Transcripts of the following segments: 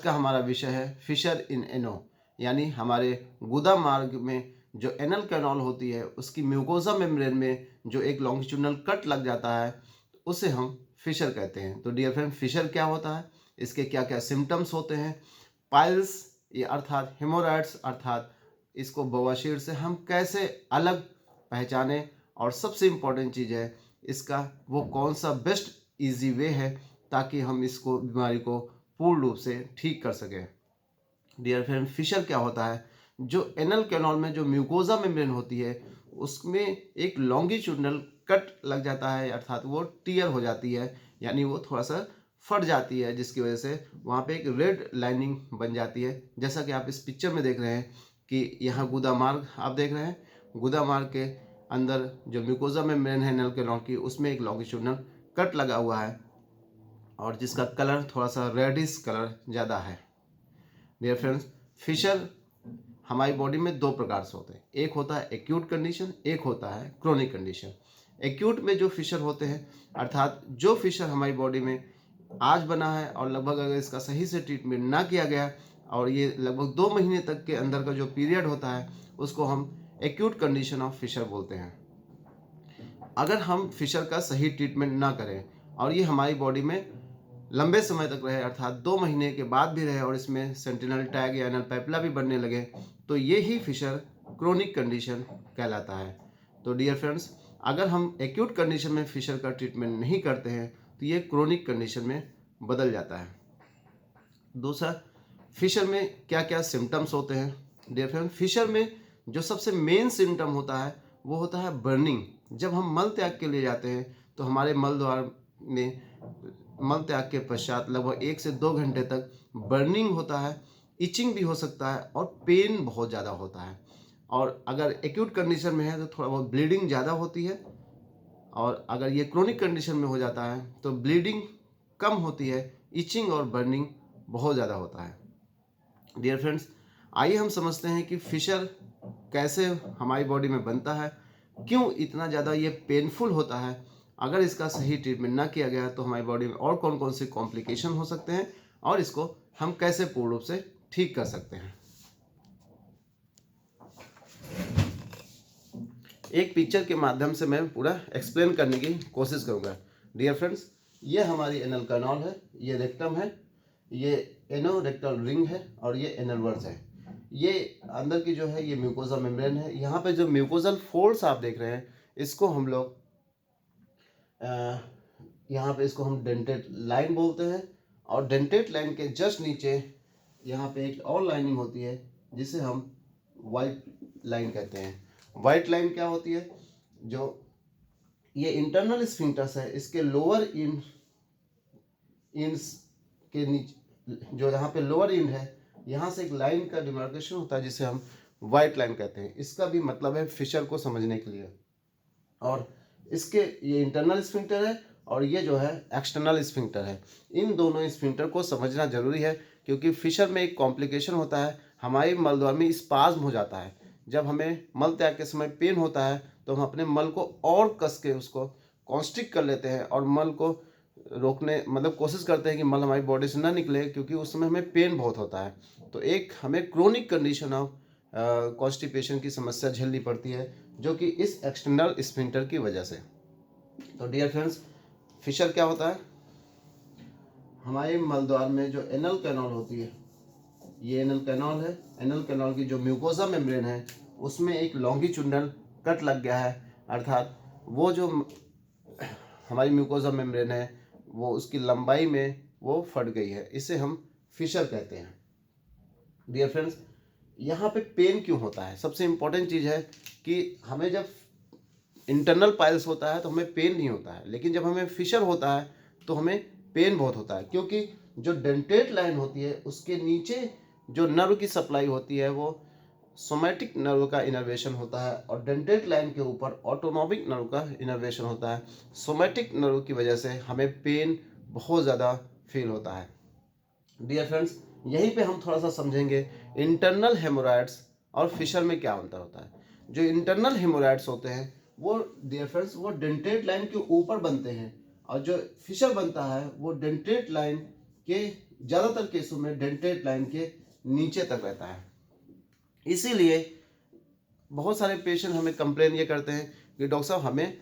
का हमारा विषय है फिशर इन एनो, यानी हमारे गुदा मार्ग में जो एनल कैनाल होती है उसकी म्यूकोजा मेम्ब्रेन में जो एक लॉन्गिट्यूडनल कट लग जाता है उसे हम फिशर कहते हैं। तो डियर फ्रेंड, फिशर क्या होता है, इसके क्या क्या सिम्टम्स होते हैं, पाइल्स ये अर्थात हेमोराइड्स अर्थात इसको बवासीर से हम कैसे अलग पहचानें, और सबसे इम्पोर्टेंट चीज़ है इसका वो कौन सा बेस्ट इजी वे है ताकि हम इसको बीमारी को पूर्ण रूप से ठीक कर सकें। डियर फ्रेंड, फिशर क्या होता है, जो एनल कैनाल में जो म्यूकोजा मेम्ब्रेन होती है उसमें एक लॉन्गिट्यूडनल कट लग जाता है, अर्थात वो टीयर हो जाती है, यानी वो थोड़ा सा फट जाती है, जिसकी वजह से वहाँ पे एक रेड लाइनिंग बन जाती है। जैसा कि आप इस पिक्चर में देख रहे हैं कि यहाँ गुदा मार्ग आप देख रहे हैं, गुदा मार्ग के अंदर जो म्यूकोजा मेम्ब्रेन है एनल कैनाल की उसमें एक लॉन्गिट्यूडनल कट लगा हुआ है और जिसका कलर थोड़ा सा रेडिश कलर ज़्यादा है। डियर फ्रेंड्स, फिशर हमारी बॉडी में दो प्रकार से होते हैं, एक होता है एक्यूट कंडीशन, एक होता है क्रोनिक कंडीशन। एक्यूट में जो फिशर होते हैं अर्थात जो फिशर हमारी बॉडी में आज बना है और लगभग अगर इसका सही से ट्रीटमेंट ना किया गया और ये लगभग 2 महीने तक के अंदर का जो पीरियड होता है उसको हम एक्यूट कंडीशन ऑफ फिशर बोलते हैं। अगर हम फिशर का सही ट्रीटमेंट ना करें और ये हमारी बॉडी में लंबे समय तक रहे अर्थात 2 महीने के बाद भी रहे और इसमें सेंटिनल टैग या एनल पैपिला भी बनने लगे तो ये ही फिशर क्रोनिक कंडीशन कहलाता है। तो डियर फ्रेंड्स, अगर हम एक्यूट कंडीशन में फिशर का ट्रीटमेंट नहीं करते हैं तो ये क्रोनिक कंडीशन में बदल जाता है। दूसरा, फिशर में क्या क्या सिम्टम्स होते हैं। डियर फ्रेंड, फिशर में जो सबसे मेन सिम्टम होता है वो होता है बर्निंग। जब हम मल त्याग के लिए जाते हैं तो हमारे मल द्वार में मल त्याग के पश्चात लगभग 1 से 2 घंटे तक बर्निंग होता है, इचिंग भी हो सकता है और पेन बहुत ज़्यादा होता है। और अगर एक्यूट कंडीशन में है तो थोड़ा बहुत ब्लीडिंग ज़्यादा होती है, और अगर ये क्रोनिक कंडीशन में हो जाता है तो ब्लीडिंग कम होती है, इचिंग और बर्निंग बहुत ज़्यादा होता है। डियर फ्रेंड्स, आइए हम समझते हैं कि फिशर कैसे हमारी बॉडी में बनता है, क्यों इतना ज़्यादा ये पेनफुल होता है, अगर इसका सही ट्रीटमेंट ना किया गया तो हमारी बॉडी में और कौन कौन से कॉम्प्लिकेशन हो सकते हैं और इसको हम कैसे पूर्ण रूप से ठीक कर सकते हैं। एक पिक्चर के माध्यम से मैं पूरा एक्सप्लेन करने की कोशिश करूंगा। डियर फ्रेंड्स, ये हमारी एनल कैनाल है, ये रेक्टम है, ये एनो रेक्टल रिंग है और ये एनल वर्स है। ये अंदर की जो है ये म्यूकोजा मेम्ब्रेन है। यहाँ पे जो म्यूकोजल फोल्ड्स आप देख रहे हैं इसको हम लोग यहाँ पे इसको हम डेंटेट लाइन बोलते हैं, और डेंटेट लाइन के जस्ट नीचे यहाँ पे एक और लाइनिंग होती है जिसे हम वाइट लाइन कहते हैं। वाइट लाइन क्या होती है, जो ये इंटरनल स्फिंक्टर्स है इसके लोअर इंड्स के नीचे जो यहाँ पे लोअर इंड है यहाँ से एक लाइन का डिमार्केशन होता है जिसे हम वाइट लाइन कहते हैं। इसका भी मतलब है फिशर को समझने के लिए। और इसके ये इंटरनल स्फिंक्टर है और ये जो है एक्सटर्नल स्फिंक्टर है। इन दोनों स्फिंक्टर को समझना जरूरी है क्योंकि फिशर में एक कॉम्प्लिकेशन होता है, हमारी मलद्वार में स्पाज्म हो जाता है। जब हमें मल त्याग के समय पेन होता है तो हम अपने मल को और कस के उसको कॉन्स्ट्रिक्ट कर लेते हैं और मल को रोकने मतलब कोशिश करते हैं कि मल हमारी बॉडी से ना निकले, क्योंकि उस समय हमें पेन बहुत होता है। तो एक हमें क्रोनिक कंडीशन ऑफ कॉन्स्टिपेशन की समस्या झेलनी पड़ती है जो कि इस एक्सटर्नल स्फिंक्टर की वजह से। तो डियर फ्रेंड्स, फिशर क्या होता है, हमारे मलद्वार में जो एनल कैनाल होती है, ये एनल कैनाल है। एनल कैनाल की जो म्यूकोजा मेम्ब्रेन है उसमें एक लॉन्गिट्यूडनल कट लग गया है, अर्थात वो जो हमारी म्यूकोजा मेम्ब्रेन है वो उसकी लंबाई में वो फट गई है, इसे हम फिशर कहते हैं। डियर फ्रेंड्स, यहाँ पे पेन क्यों होता है, सबसे इम्पोर्टेंट चीज़ है कि हमें जब इंटरनल पाइल्स होता है तो हमें पेन नहीं होता है, लेकिन जब हमें फिशर होता है तो हमें पेन बहुत होता है, क्योंकि जो डेंटेट लाइन होती है उसके नीचे जो नर्व की सप्लाई होती है वो सोमैटिक नर्व का इनर्वेशन होता है और डेंटेट लाइन के ऊपर ऑटोनॉमिक नर्व का इनर्वेशन होता है। सोमैटिक नर्व की वजह से हमें पेन बहुत ज़्यादा फील होता है। डियर फ्रेंड्स, यहीं पे हम थोड़ा सा समझेंगे इंटरनल हेमोराइड्स और फिशर में क्या अंतर होता है। जो इंटरनल हेमोराइड्स होते हैं वो डियर फ्रेंड्स वो डेंटेट लाइन के ऊपर बनते हैं और जो फिशर बनता है वो डेंटेट लाइन के ज़्यादातर केसों में डेंटेड लाइन के नीचे तक रहता है। इसीलिए बहुत सारे पेशेंट हमें कंप्लेन ये करते हैं कि डॉक्टर साहब हमें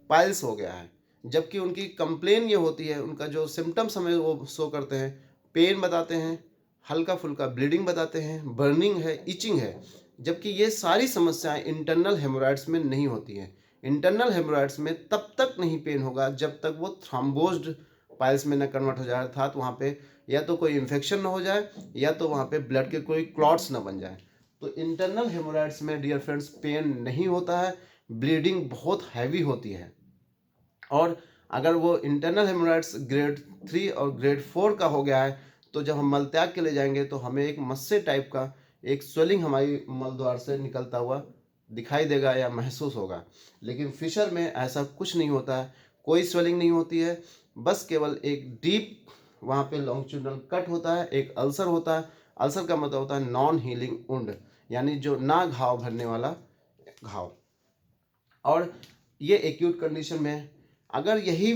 पाइल्स हो गया है, जबकि उनकी कंप्लेन ये होती है, उनका जो सिम्टम्स हमें वो शो करते हैं, पेन बताते हैं, हल्का फुल्का ब्लीडिंग बताते हैं, बर्निंग है, इचिंग है, जबकि ये सारी समस्याएं इंटरनल हेमोरॉइड्स में नहीं होती हैं। इंटरनल हेमोरॉइड्स में तब तक नहीं पेन होगा जब तक वो थ्रोम्बोज्ड पाइल्स में न कन्वर्ट हो जाए, अर्थात वहाँ पे या तो कोई इन्फेक्शन ना हो जाए या तो वहाँ पे ब्लड के कोई क्लॉट्स ना बन जाए। तो इंटरनल हेमोरॉइड्स में डियर फ्रेंड्स पेन नहीं होता है, ब्लीडिंग बहुत हैवी होती है। और अगर वो इंटरनल हेमोरॉइड्स ग्रेड 3 और ग्रेड 4 का हो गया है तो जब हम मलत्याग के लिए जाएंगे तो हमें एक मस्से टाइप का एक स्वेलिंग हमारी मलद्वार से निकलता हुआ दिखाई देगा या महसूस होगा। लेकिन फिशर में ऐसा कुछ नहीं होता है, कोई स्वेलिंग नहीं होती है, बस केवल एक डीप वहाँ पे लॉन्गिट्यूडनल कट होता है, एक अल्सर होता है। अल्सर का मतलब होता है नॉन हीलिंग वुंड, यानी जो ना घाव भरने वाला घाव। और ये एक्यूट कंडीशन में, अगर यही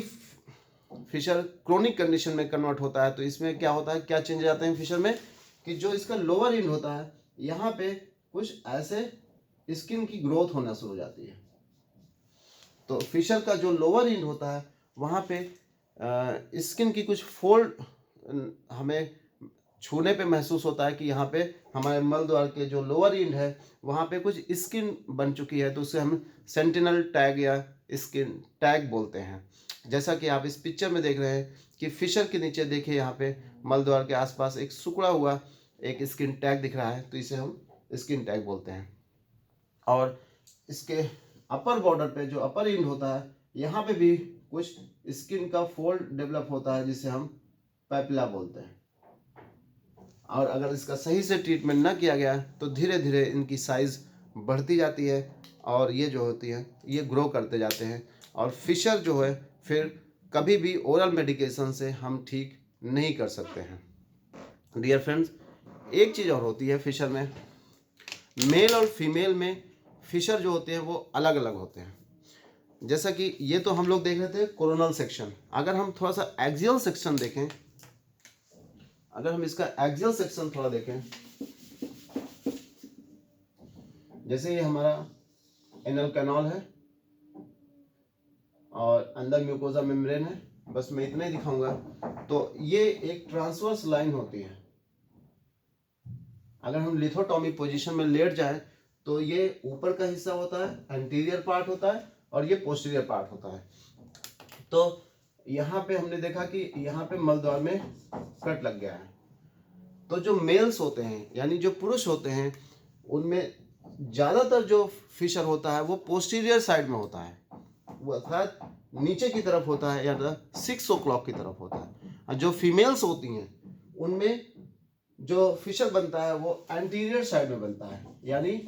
फिशर क्रोनिक कंडीशन में कन्वर्ट होता है तो इसमें क्या होता है, क्या चेंज आते हैं फिशर में, कि जो इसका लोअर एंड होता है यहाँ पे कुछ ऐसे स्किन की ग्रोथ होना शुरू हो जाती है। तो फिशर का जो लोअर एंड होता है वहाँ पे स्किन की कुछ फोल्ड हमें छूने पे महसूस होता है कि यहाँ पे हमारे मल द्वार के जो लोअर एंड है वहाँ पे कुछ स्किन बन चुकी है, तो उसे हम सेंटिनल टैग या स्किन टैग बोलते हैं। जैसा कि आप इस पिक्चर में देख रहे हैं कि फिशर के नीचे देखिए यहाँ पे मल द्वार के आसपास एक सिकुड़ा हुआ एक स्किन टैग दिख रहा है, तो इसे हम स्किन टैग बोलते हैं। और इसके अपर बॉर्डर पे जो अपर एंड होता है यहाँ पे भी कुछ स्किन का फोल्ड डेवलप होता है जिसे हम पैपिला बोलते हैं। और अगर इसका सही से ट्रीटमेंट ना किया गया तो धीरे धीरे इनकी साइज़ बढ़ती जाती है और ये जो होती है ये ग्रो करते जाते हैं। और फिशर जो है फिर कभी भी ओरल मेडिकेशन से हम ठीक नहीं कर सकते हैं। डियर फ्रेंड्स, एक चीज़ और होती है फिशर में, मेल और फीमेल में फिशर जो होते हैं वो अलग अलग होते हैं। जैसा कि ये तो हम लोग देख रहे थे कोरोनल सेक्शन, अगर हम थोड़ा सा एक्सियल सेक्शन देखें, अगर हम इसका एक्सियल सेक्शन थोड़ा देखें, जैसे ये हमारा एनल कैनाल है और अंदर म्यूकोजा मेम्ब्रेन है, बस मैं इतना ही दिखाऊंगा। तो ये एक ट्रांसवर्स लाइन होती है, अगर हम लिथोटॉमी पोजीशन में लेट जाएं तो ये ऊपर का हिस्सा होता है, एंटीरियर पार्ट होता है और ये पोस्टीरियर पार्ट होता है। तो यहाँ पे हमने देखा कि यहाँ पे मलद्वार में कट लग गया है। तो जो मेल्स होते हैं यानी जो पुरुष होते हैं उनमें ज़्यादातर जो फिशर होता है वो पोस्टीरियर साइड में होता है, वो अर्थात नीचे की तरफ होता है या 6 o'clock की तरफ होता है। और जो फीमेल्स होती हैं उनमें जो फिशर बनता है वो एंटीरियर साइड में बनता है, यानी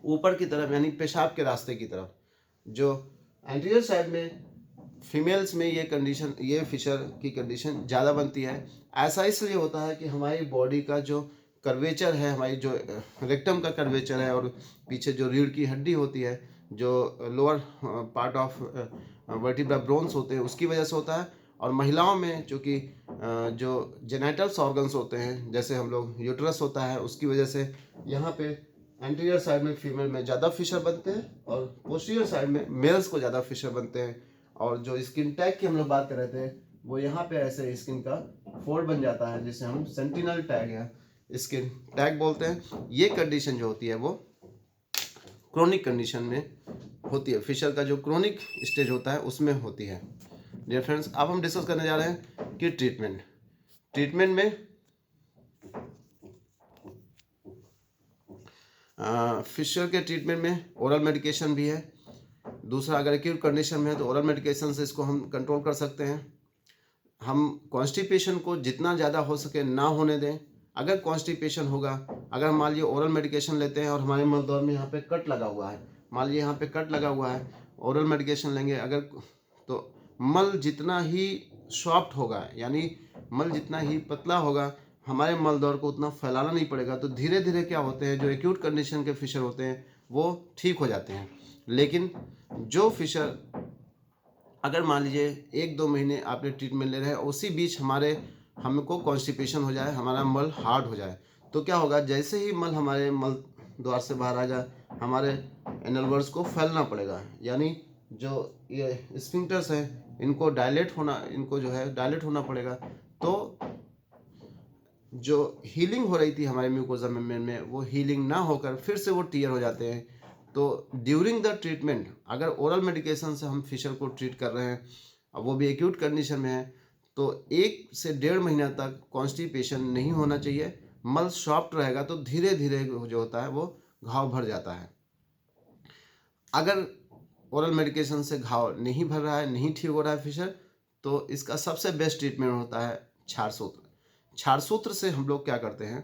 ऊपर की तरफ, यानी पेशाब के रास्ते की तरफ। जो एंटीरियर साइड में फीमेल्स में ये कंडीशन, ये फिशर की कंडीशन ज़्यादा बनती है। ऐसा इसलिए होता है कि हमारी बॉडी का जो कर्वेचर है, हमारी जो रेक्टम का कर्वेचर है और पीछे जो रीढ़ की हड्डी होती है, जो lower part of vertebra bronze होते हैं, उसकी वजह से होता है। और महिलाओं में चूँकि जो जेनेटल्स ऑर्गन्स होते हैं, जैसे हम लोग यूट्रस होता है, उसकी वजह से यहाँ पे एंटीरियर साइड में फीमेल में ज़्यादा फिशर बनते हैं और पोस्टीरियर साइड में मेल्स को ज़्यादा फिशर बनते हैं। और जो स्किन टैग की हम लोग बात कर रहे थे वो यहाँ पे ऐसे स्किन का फोल्ड बन जाता है जिसे हम सेंटिनल टैग या स्किन टैग बोलते हैं। ये कंडीशन जो होती है वो क्रोनिक कंडीशन में होती है, फिशर का जो क्रोनिक स्टेज होता है उसमें होती है। डियर फ्रेंड्स, अब हम डिस्कस करने जा रहे हैं कि ट्रीटमेंट में फिशर के ट्रीटमेंट में ओरल मेडिकेशन भी है। दूसरा, अगर एक्यूट कंडीशन में है तो ओरल मेडिकेशन से इसको हम कंट्रोल कर सकते हैं। हम कॉन्स्टिपेशन को जितना ज़्यादा हो सके ना होने दें। अगर कॉन्स्टिपेशन होगा, अगर मान लीजिए ओरल मेडिकेशन लेते हैं और हमारे मलद्वार में यहाँ पे कट लगा हुआ है, मान लीजिए यहाँ पे कट लगा हुआ है, ओरल मेडिकेशन लेंगे अगर, तो मल जितना ही सॉफ्ट होगा, यानी मल जितना ही पतला होगा, हमारे मलद्वार को उतना फैलाना नहीं पड़ेगा। तो धीरे धीरे क्या होते हैं, जो एक्यूट कंडीशन के फिशर होते हैं वो ठीक हो जाते हैं। लेकिन जो फिशर अगर मान लीजिए 1-2 महीने आपने ट्रीटमेंट ले रहे हैं, उसी बीच हमारे हमको कॉन्स्टिपेशन हो जाए, हमारा मल हार्ड हो जाए, तो क्या होगा, जैसे ही मल हमारे मल द्वार से बाहर आ जाए, हमारे एनल वर्ड्स को फैलना पड़ेगा, यानी जो ये स्फिंक्टर्स हैं इनको जो है डायलेट होना पड़ेगा। तो जो हीलिंग हो रही थी हमारे म्यूकोजा मेम्ब्रेन में, वो हीलिंग ना होकर फिर से वो टियर हो जाते हैं। तो ड्यूरिंग द ट्रीटमेंट, अगर ओरल मेडिकेशन से हम फिशर को ट्रीट कर रहे हैं, अब वो भी एक्यूट कंडीशन में है, तो 1 से 1.5 महीना तक कॉन्स्टिपेशन नहीं होना चाहिए। मल सॉफ्ट रहेगा तो धीरे धीरे जो होता है वो घाव भर जाता है। अगर ओरल मेडिकेशन से घाव नहीं भर रहा है, नहीं ठीक हो रहा है फिशर, तो इसका सबसे बेस्ट ट्रीटमेंट होता है क्षार सूत्र। क्षार सूत्र से हम लोग क्या करते हैं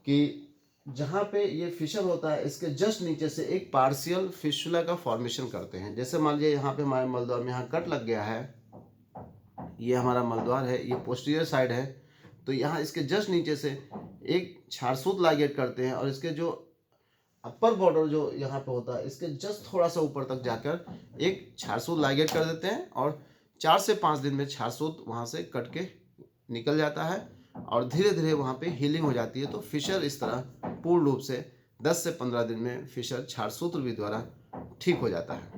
कि जहाँ पे ये फिशर होता है, इसके जस्ट नीचे से एक पार्शियल फिस्टुला का फॉर्मेशन करते हैं। जैसे मान लीजिए यहाँ पे हमारे मलद्वार में यहाँ कट लग गया है, ये हमारा मलद्वार है, ये पोस्टीरियर साइड है, तो यहाँ इसके जस्ट नीचे से एक क्षार सूत्र लाइगेट करते हैं, और इसके जो अपर बॉर्डर जो यहाँ पे होता है, इसके जस्ट थोड़ा सा ऊपर तक जाकर एक क्षार सूत्र लाइगेट कर देते हैं, और 4 से 5 दिन में क्षार सूत्र वहाँ से कट के निकल जाता है, और धीरे धीरे वहाँ पे हीलिंग हो जाती है। तो फिशर इस तरह पूर्ण रूप से 10 से 15 दिन में फिशर क्षार सूत्र भी द्वारा ठीक हो जाता है।